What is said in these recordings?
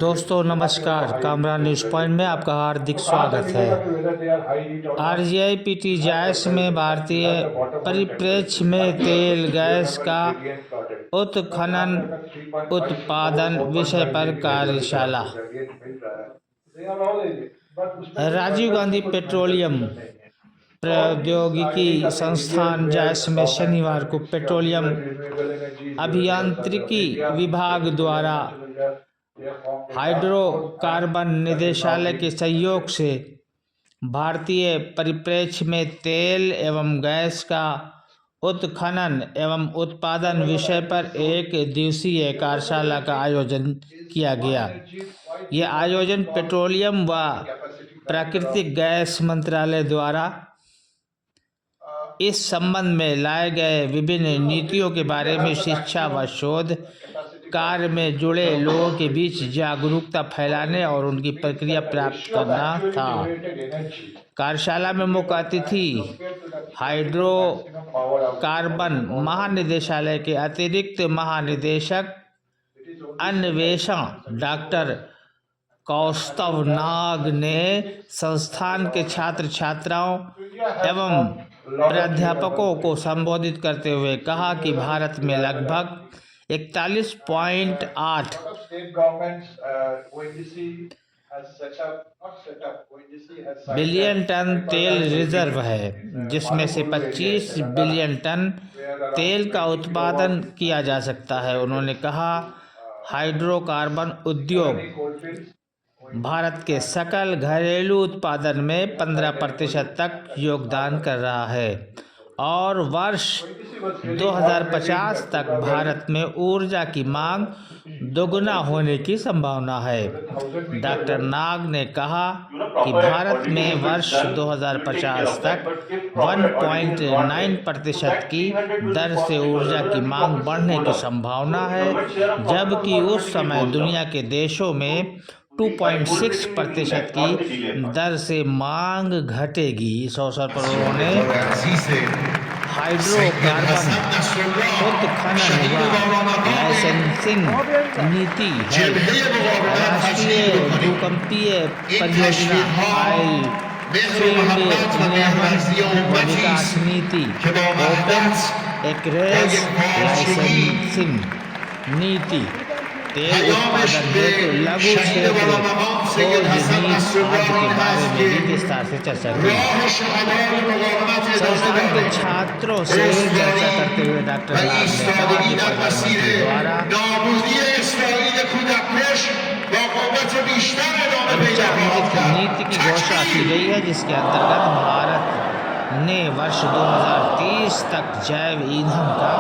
दोस्तों नमस्कार, Kamran news point में आपका हार्दिक स्वागत है। RGIPT जायस में भारतीय परिप्रेक्ष्य में तेल गैस का उत्खनन उत्पादन विषय पर कार्यशाला। राजीव गांधी पेट्रोलियम प्रौद्योगिकी संस्थान जायस में शनिवार को पेट्रोलियम अभियांत्रिकी विभाग द्वारा हाइड्रोकार्बन निदेशालय के सहयोग से भारतीय परिप्रेक्ष्य में तेल एवं गैस का उत्खनन एवं उत्पादन विषय पर एक दिवसीय कार्यशाला का आयोजन किया गया। यह आयोजन पेट्रोलियम व प्राकृतिक गैस मंत्रालय द्वारा इस संबंध में लाए गए विभिन्न नीतियों के बारे में शिक्षा व शोध कार्य में जुड़े लोगों के बीच जागरूकता फैलाने और उनकी प्रक्रिया प्राप्त करना था। कार्यशाला में मुख्य अतिथि हाइड्रोकार्बन महानिदेशालय के अतिरिक्त महानिदेशक अन्वेषण डॉक्टर कौस्तव नाग ने संस्थान के छात्र छात्राओं एवं प्राध्यापकों को संबोधित करते हुए कहा कि भारत में लगभग 41.8 बिलियन टन तेल रिजर्व है, जिसमें से 25 बिलियन टन तेल का उत्पादन किया जा सकता है। उन्होंने कहा, हाइड्रोकार्बन उद्योग भारत के सकल घरेलू उत्पादन में 15% तक योगदान कर रहा है और वर्ष 2050 तक भारत में ऊर्जा की मांग दोगुना होने की संभावना है। डॉक्टर नाग ने कहा कि भारत में वर्ष 2050 तक 1.9% की दर से ऊर्जा की मांग बढ़ने की संभावना है, जबकि उस समय दुनिया के देशों में 2.6% की दर से मांग घटेगी। इस अवसर पर उन्होंने हाइड्रोकार्बन उत्खनन व लाइसेंसिंग नीति, राष्ट्रीय भूकंपीय परियोजना, ऑयल फील्ड नियमन व विकास नीति, ओपन एक्रेज लाइसेंसिंग नीति, तेल उत्पादन हेतु लघु क्षेत्र खोज नीति आदि के बारे में भी विस्तार से चर्चा की। संस्थान के छात्रों से चर्चा करते हुए डॉक्टर नाग ने कहा कि प्रधानमंत्री द्वारा 50 नीति की घोषणा की गई है, जिसके अंतर्गत भारत ने वर्ष 2030 तक जैव ईंधन का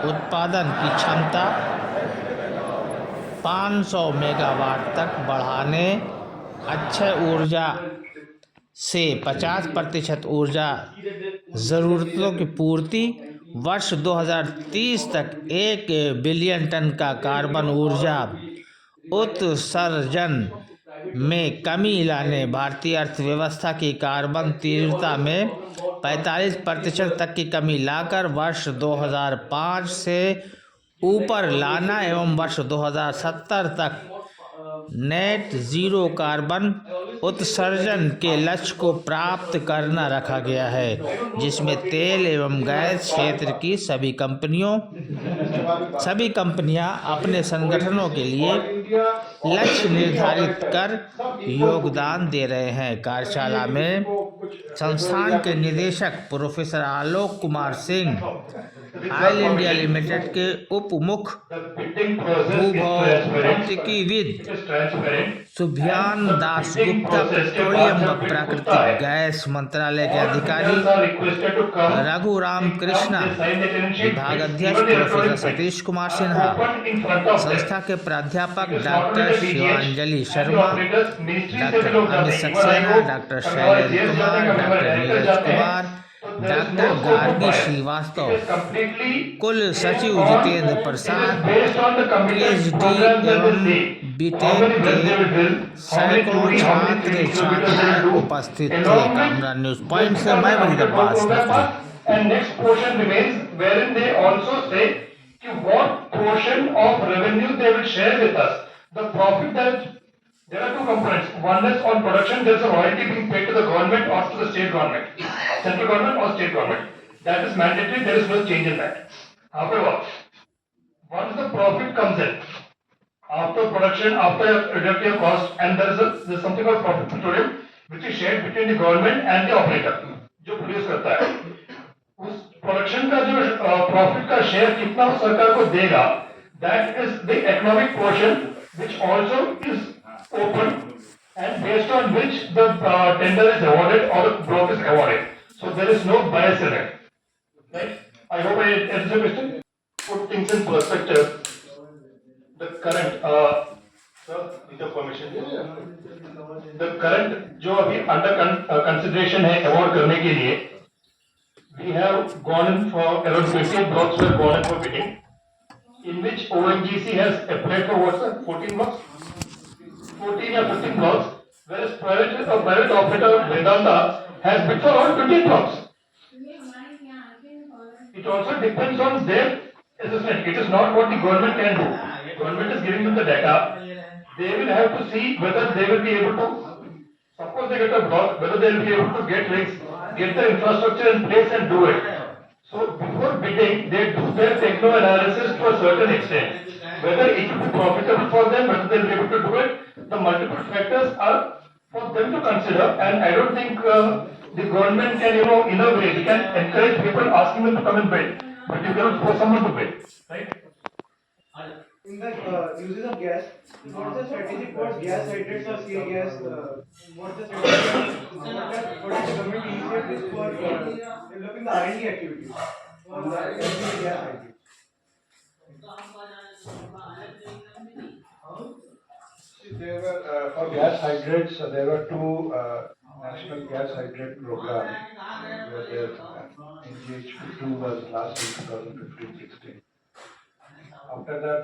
उत्पादन की क्षमता 500 मेगावाट तक बढ़ाने, अक्षय ऊर्जा से 50% ऊर्जा ज़रूरतों की पूर्ति, वर्ष 2030 तक 1 बिलियन टन का कार्बन ऊर्जा उत्सर्जन में कमी लाने, भारतीय अर्थव्यवस्था की कार्बन तीव्रता में 45% तक की कमी लाकर वर्ष 2005 से ऊपर लाना एवं वर्ष 2070 तक नेट जीरो कार्बन उत्सर्जन के लक्ष्य को प्राप्त करना रखा गया है, जिसमें तेल एवं गैस क्षेत्र की सभी कंपनियां अपने संगठनों के लिए लक्ष्य निर्धारित कर योगदान दे रहे हैं। कार्यशाला में संस्थान के निदेशक professor Alok Kumar Singh, oil India limited के उप मुख्य भूभौतिकीविद सुभियान दास गुप्ता, पेट्रोलियम व प्राकृतिक गैस मंत्रालय के अधिकारी रघु राम कृष्णा, विभागाध्यक्ष प्रोफेसर सतीश कुमार सिन्हा, संस्था के प्राध्यापक doctor Shivanjali Sharma, doctor Amit Saxena, doctor Shailendra Kumar, doctor Neeraj Kumar, So there is doctor no scope of Gargi bias. It Shrivastava, is completely कुल based सचिव on, Jitendra it is Prasad, based on the committed PhD programs that they एवं say. How बीटेक many के wells they will drill, how many सैकड़ों 2D, how many छात्र 3D kilometers they will छात्राएं do, उपस्थित थे। along with Kamra news point just से because the मैं Waheed committed work Abbas, program Naqvi. passed, and next portion remains wherein they also say कि what portion of revenue they will share with us. The profit that there are two components. One is on production, there is a royalty being paid to the government or to the state government, central government or state government. That is mandatory, there is no change in that. However, once the profit comes in, after production, after reductive cost, and there's something called profit petroleum, which is shared between the government and the operator, जो produce करता है. उस production का जो profit का share कितना वो सरकार को देगा, that is the economic portion which also is open and based on which the tender is awarded or the block is awarded. So there is no bias in it. Right? I hope I answered the question. Put things in perspective. The current, sir, with your permission, the current जो अभी under consideration है award करने के लिए, we have gone in for around 15 blocks were gone in for bidding, in which ONGC has applied for what, sir? 14 blocks? 14 or 15 blocks, whereas private operator Vedanta has bid for all 20 blocks. It also depends on their assessment. It is not what the government can do. Government is giving them the data. They will have to see whether they will be able to, suppose they get a block, whether they will be able to get rigs, get the infrastructure in place and do it. So before bidding, they do their techno analysis to a certain extent. Whether it will be profitable for them, whether they will be able to do it, the multiple factors are for them to consider. And I don't think the government can, in a way, we can encourage people asking them to come and bid, but you cannot force someone to bid, right? In the uses of gas, what's the strategy for gas hydrates or CA gas? What's the strategy? What is the government initiatives for developing the R&D activities for the gas hydrates? There were for gas hydrates. There were two national gas hydrate programs. Where NGH2 was last in 2015-16. After that,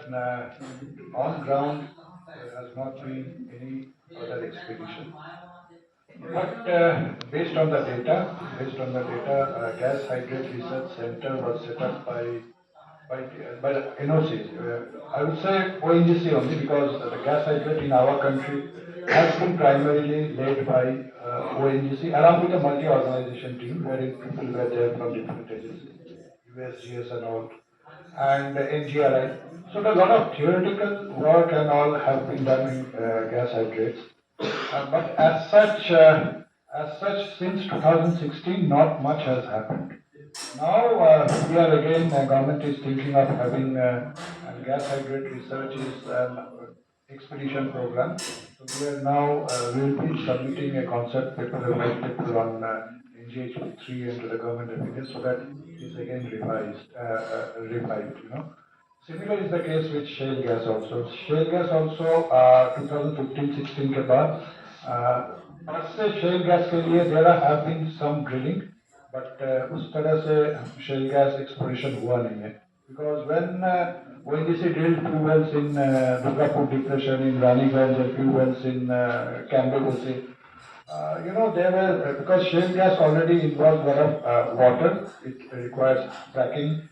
on ground there has not been any further expedition. But based on the data, Gas Hydrate Research Center was set up by the NOCs. I would say ONGC only, because the gas hydrate in our country has been primarily led by ONGC along with a multi-organization team wherein people were there from different agencies, USGS and all, and NGRI. So a lot of theoretical work and all have been done in gas hydrates. But as such, since 2016, not much has happened. Now we are again, government is thinking of having gas hydrate research is an expedition program. So we are now we will be submitting a concept paper, a white paper on NGH3 into the government opinion, so that it is again revived. Similar is the case with shale gas also. Shale gas also 2015-16 के बाद पर से shale gas के लिए there have been some drilling, but उस तरह से shale gas exploration हुआ नहीं है. Because when ONGC drilled few wells in Durgapur depression, in Raniganj, and few wells in Cambegusi, there were, because shale gas already involves a lot of water, it requires fracking.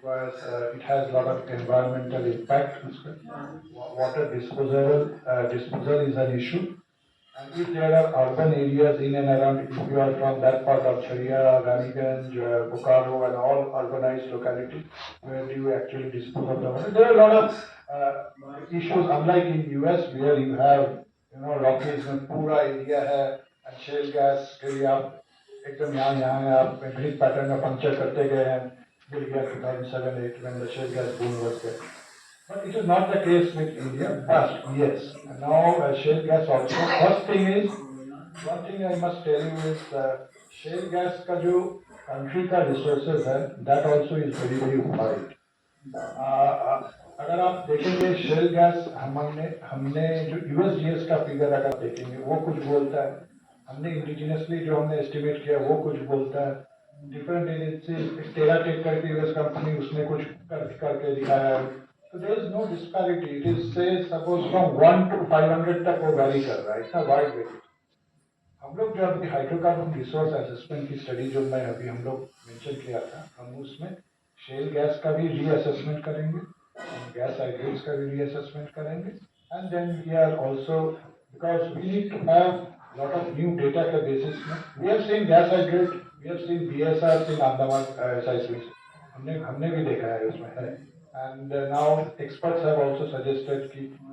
It has a lot of environmental impact. Water disposal is an issue. And if there are urban areas in and around, if you are from that part of Sharia, Raniganj, Bokaro, and all urbanized localities, where do you actually dispose of the water? There are a lot of issues, unlike in US, where you have, Rockies में पूरा area है, and shale gas के लिए आप एकदम यहाँ आप grid pattern में puncture करते गए हैं. 2007-8 when the shale gas boom was there. But it is not the case with India. But yes, now shale gas also. One thing I must tell you is shale gas का जो country का resources है, that also is very very wide. अगर आप देखेंगे shale gas हमने जो USGS का figure अगर देखेंगे वो कुछ बोलता है, हमने indigenously जो हमने estimate किया वो कुछ बोलता है. different agencies, Teratek करके US company उसने कुछ करके दिखाया है. So there is no disparity. It is say suppose from 1 to 500 तक वो vary कर रहा है. It's a wide variety. हम लोग जो अभी हाइड्रोकार्बन रिसोर्स असेसमेंट की स्टडी जो मैं अभी हम लोग मेंशन किया था, हम उसमें शेल गैस का भी रीअसेसमेंट करेंगे, गैस हाइड्रेट्स का भी रीअसेसमेंट करेंगे, and then we are also because we need to have lot of new data के बेसिस में we have seen gas hydrate, we have seen BSR in Andaman cyclic, हमने भी देखा है उसमें है. And now experts have also suggested that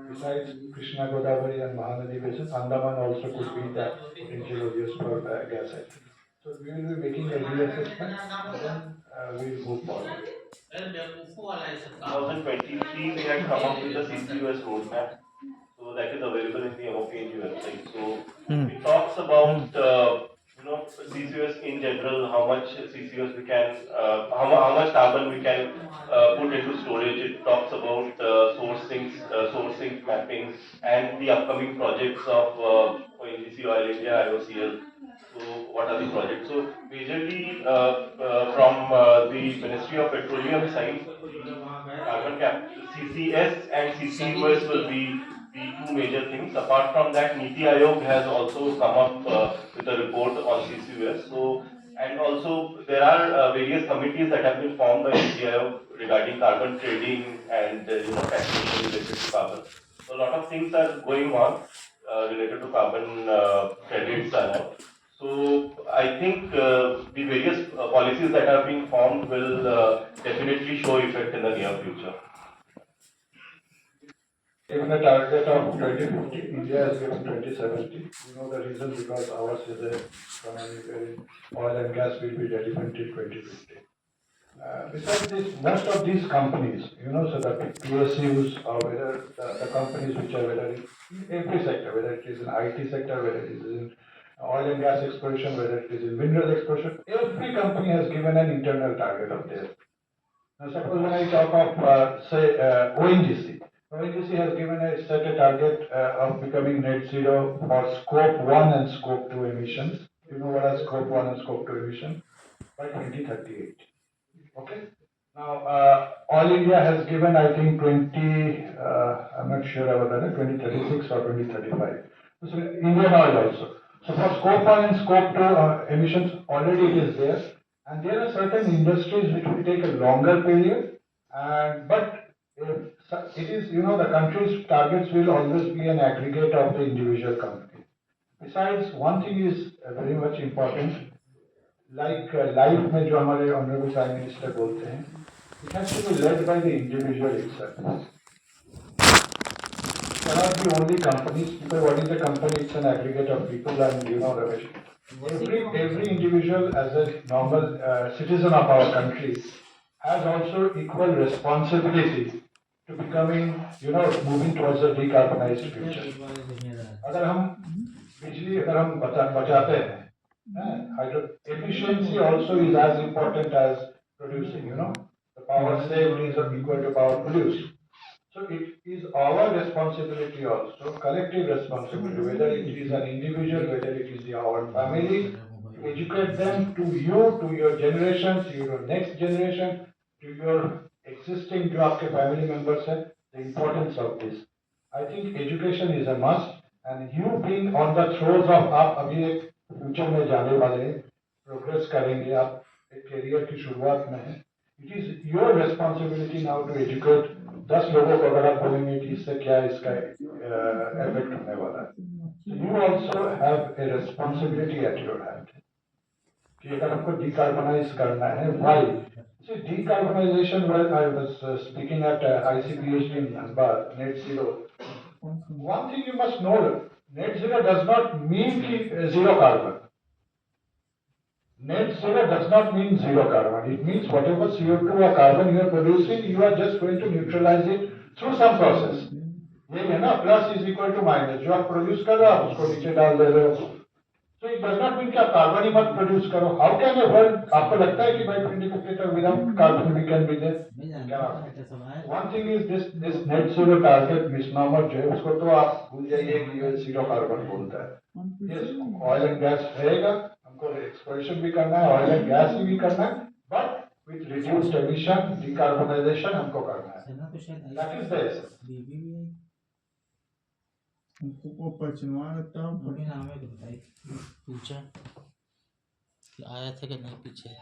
besides Krishna Godavari and Mahanadi basin, Andaman also could be the potential areas for gas hydro. So we will be making a reassessment and then we will move forward. 2023 we had come up with the CCUS roadmap, so that is available in the MOPNG website. So it talks about CCUS in general, how much CCUS we can, how much carbon we can put into storage. It talks about sourcing mapping and the upcoming projects of ONGC, Oil India, IOCL. So what are the projects? So majorly from the Ministry of Petroleum side, carbon cap CCS and CCUS will be the two major things. Apart from that, Niti Aayog has also come up with a report on CCUS. So and also there are various committees that have been formed by Niti Aayog regarding carbon trading and taxation related to carbon. So a lot of things are going on related to carbon credits and all. So I think the various policies that are being formed will definitely show effect in the near future. Given a target of 2050, India has given 2070. You know the reason, because ours is a economy wherein oil and gas will be relevant till 2050. Besides this, most of these companies, so the PSUs or whether the companies which are whether in every sector, whether it is in IT sector, whether it is in oil and gas exploration, whether it is in mineral exploration, every company has given an internal target of theirs. Now suppose when I talk of say ONGC, ONGC has given set a target of becoming net zero for scope 1 and scope 2 emissions. You know what are scope 1 and scope 2 emissions? By 2038. Okay. Now, All India has given, I think, I'm not sure about that, 2036 or 2035. So Indian Oil also. So for scope 1 and scope 2 emissions, already it is there. And there are certain industries which will take a longer period. But it is, the country's targets will always be an aggregate of the individual company. Besides, one thing is very much important. Like life में जो हमारे honorable prime minister बोलते हैं, it has to be led by the individual itself. It cannot be only companies, because what is a company? It's an aggregate of people, and Ramesh. Every individual as a normal citizen of our country has also equal responsibility to becoming, moving towards a decarbonized future. अगर हम बिजली अगर हम बचाते हैं, hydro efficiency also is as important as producing. The power saved is equal to power produced. So it is our responsibility also, collective responsibility, whether it is an individual, whether it is our family, to educate them, to your generations, to your next generation, to your existing जो आपके family members हैं, the importance of this. I think education is a must, and you being on the throes of आप अभी एक future में जाने वाले हैं, प्रोग्रेस करेंगे, आप एक करियर की शुरुआत में हैं. It is your responsibility now to educate 10 लोगों को अगर आप बोलेंगे कि इससे क्या इसका इफेक्ट होने वाला है. So you also have a responsibility at your hand. कि अगर हमको decarbonize करना है, why? See, decarbonization, well, I was speaking at ICPHD in Ahmedabad, net zero. One thing you must know, net zero does not mean zero carbon. Net zero does not mean zero carbon. It means whatever CO2 or carbon you are producing, you are just going to neutralize it through some process. यही है ना, plus is equal to minus. जो आप produce कर रहे हो, आप उसको नीचे डाल दे रहे हो. So it does not mean कि आप कार्बन ही मत प्रोड्यूस करो. How can a world, आपको लगता है कि by 2050 तक without carbon we can be there? One thing is this net zero target misnomer जो है, उसको तो आप भूल जाइए कि ये zero carbon बोलता है. Yes, oil and gas रहेगा, हम हमको एक्सप्लोरेशन भी करना है, ऑयल एंड गैस भी करना है, but with reduced emission, decarbonisation हमको करना है। That is the essence. हमको पचनवा तब पूछा कि आया था कि नहीं पीछे।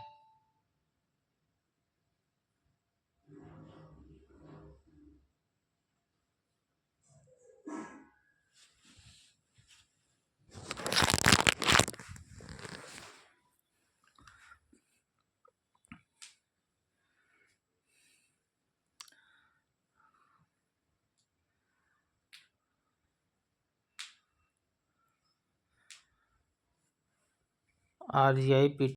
REI